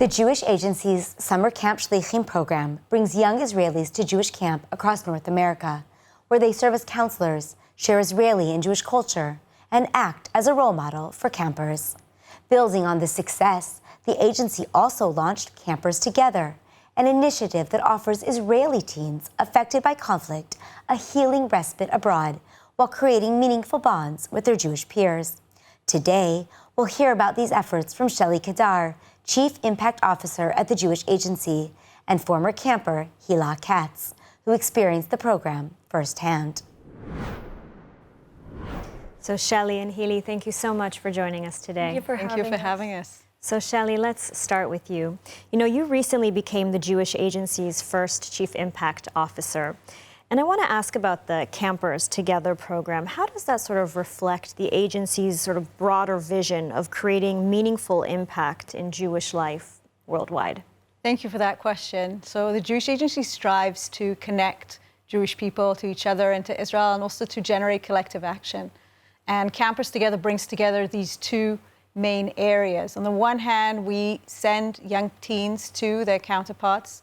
The Jewish Agency's Summer Camp Shlichim program brings young Israelis to Jewish camp across North America, where they serve as counselors, share Israeli and Jewish culture, and act as a role model for campers. Building on this success, the agency also launched Campers Together, an initiative that offers Israeli teens affected by conflict a healing respite abroad while creating meaningful bonds with their Jewish peers. Today, we'll hear about these efforts from Shelley Kedar, Chief Impact Officer at the Jewish Agency, and former camper Hili Katz, who experienced the program firsthand. So Shelley and Hili, thank you so much for joining us today. Thank you for having us. So Shelley, let's start with you. You know, you recently became the Jewish Agency's first Chief Impact Officer. And I want to ask about the Campers Together program. How does that sort of reflect the agency's sort of broader vision of creating meaningful impact in Jewish life worldwide? Thank you for that question. So the Jewish Agency strives to connect Jewish people to each other and to Israel, and also to generate collective action. And Campers Together brings together these two main areas. On the one hand, we send young teens to their counterparts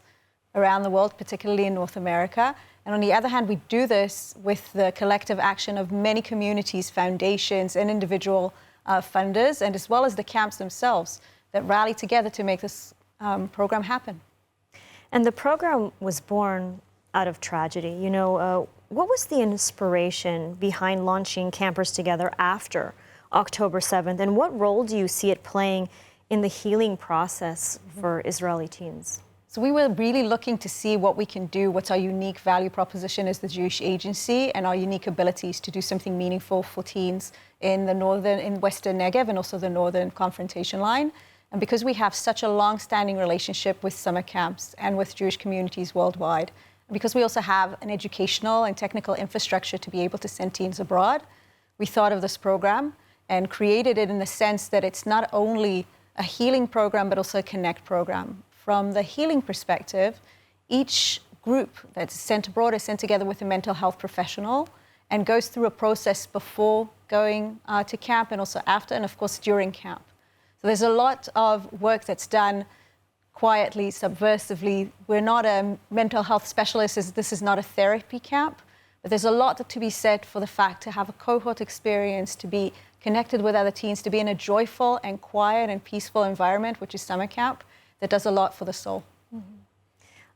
around the world, particularly in North America. And on the other hand, we do this with the collective action of many communities, foundations, and individual funders, and as well as the camps themselves that rally together to make this program happen. And the program was born out of tragedy. You know, what was the inspiration behind launching Campers Together after October 7th, and what role do you see it playing in the healing process for Israeli teens? So we were really looking to see what we can do, what's our unique value proposition as the Jewish Agency, and our unique abilities to do something meaningful for teens in Western Negev and also the Northern Confrontation Line. And because we have such a long-standing relationship with summer camps and with Jewish communities worldwide, and because we also have an educational and technical infrastructure to be able to send teens abroad, we thought of this program and created it in the sense that it's not only a healing program, but also a connect program. From the healing perspective, each group that's sent abroad is sent together with a mental health professional and goes through a process before going to camp, and also after, and of course during camp. So there's a lot of work that's done quietly, subversively. We're not a mental health specialist. This is not a therapy camp, but there's a lot to be said for the fact to have a cohort experience, to be connected with other teens, to be in a joyful and quiet and peaceful environment, which is summer camp, that does a lot for the soul. Mm-hmm.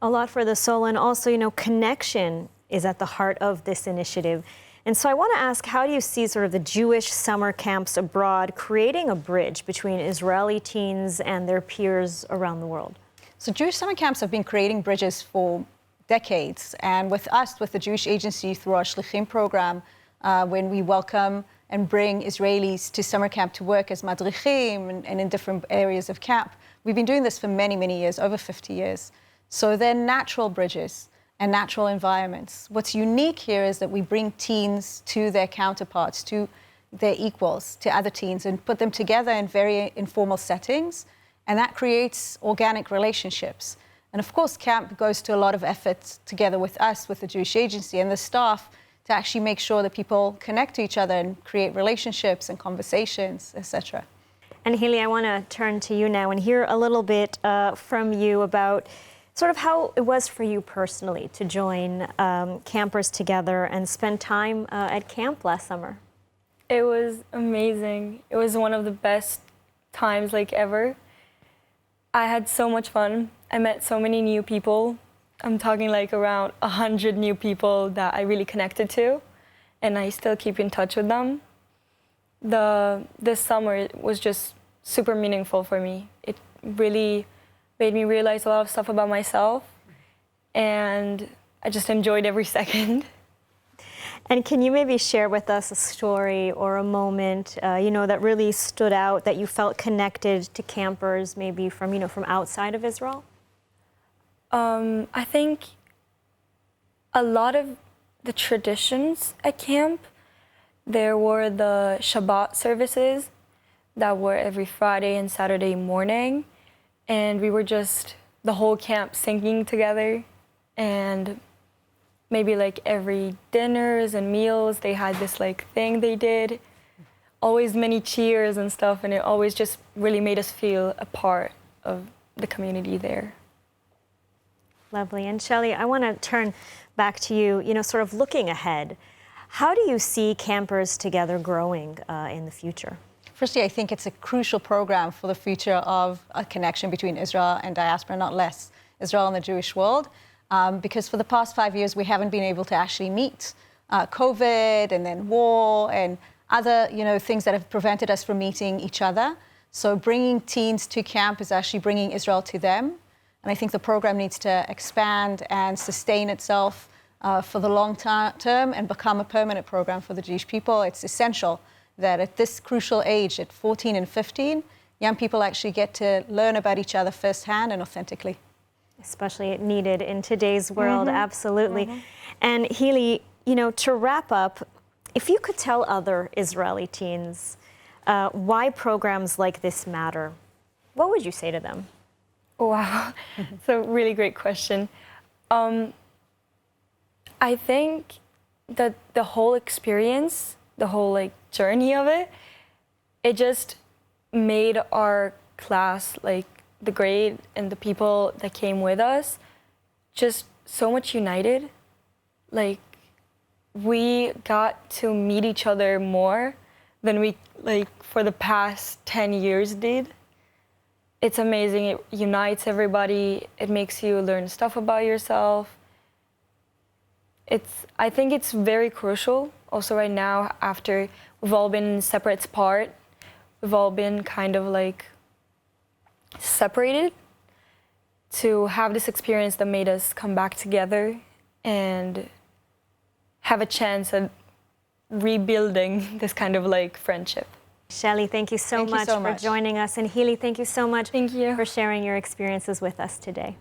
A lot for the soul, and also, you know, connection is at the heart of this initiative. And so I want to ask, how do you see sort of the Jewish summer camps abroad creating a bridge between Israeli teens and their peers around the world? So Jewish summer camps have been creating bridges for decades. And with us, with the Jewish Agency, through our Shlichim program, when we welcome and bring Israelis to summer camp to work as madrichim and in different areas of camp. We've been doing this for many, many years, over 50 years. So they're natural bridges and natural environments. What's unique here is that we bring teens to their counterparts, to their equals, to other teens, and put them together in very informal settings. And that creates organic relationships. And of course, camp goes to a lot of effort together with us, with the Jewish Agency and the staff, to actually make sure that people connect to each other and create relationships and conversations, etc. And Hili, I want to turn to you now and hear a little bit from you about sort of how it was for you personally to join Campers Together and spend time at camp last summer. It was amazing. It was one of the best times ever. I had so much fun. I met so many new people. I'm talking around 100 new people that I really connected to, and I still keep in touch with them. This summer was just super meaningful for me. It really made me realize a lot of stuff about myself, and I just enjoyed every second. And can you maybe share with us a story or a moment, that really stood out, that you felt connected to campers, maybe from outside of Israel? I think a lot of the traditions at camp, there were the Shabbat services that were every Friday and Saturday morning, and we were just the whole camp singing together, and maybe every dinners and meals they had this thing they did, always many cheers and stuff, and it always just really made us feel a part of the community there. Lovely. And Shelley, I want to turn back to you, sort of looking ahead. How do you see Campers Together growing in the future? Firstly, I think it's a crucial program for the future of a connection between Israel and diaspora, not less, Israel and the Jewish world, because for the past 5 years, we haven't been able to actually meet. COVID and then war and other, things that have prevented us from meeting each other. So bringing teens to camp is actually bringing Israel to them. And I think the program needs to expand and sustain itself for the long term and become a permanent program for the Jewish people. It's essential that at this crucial age, at 14 and 15, young people actually get to learn about each other firsthand and authentically. Especially needed in today's world, absolutely. And Hili, to wrap up, if you could tell other Israeli teens why programs like this matter, what would you say to them? Wow, it's a really great question. I think that the whole experience, the whole journey of it, it just made our class, the grade and the people that came with us, just so much united. We got to meet each other more than we for the past 10 years did. It's amazing. It unites everybody. It makes you learn stuff about yourself. I think it's very crucial also right now, after we've all been separate apart, we've all been kind of separated, to have this experience that made us come back together and have a chance at rebuilding this kind of friendship. Shelley, thank you so much for joining us. And Hili, thank you so much for sharing your experiences with us today.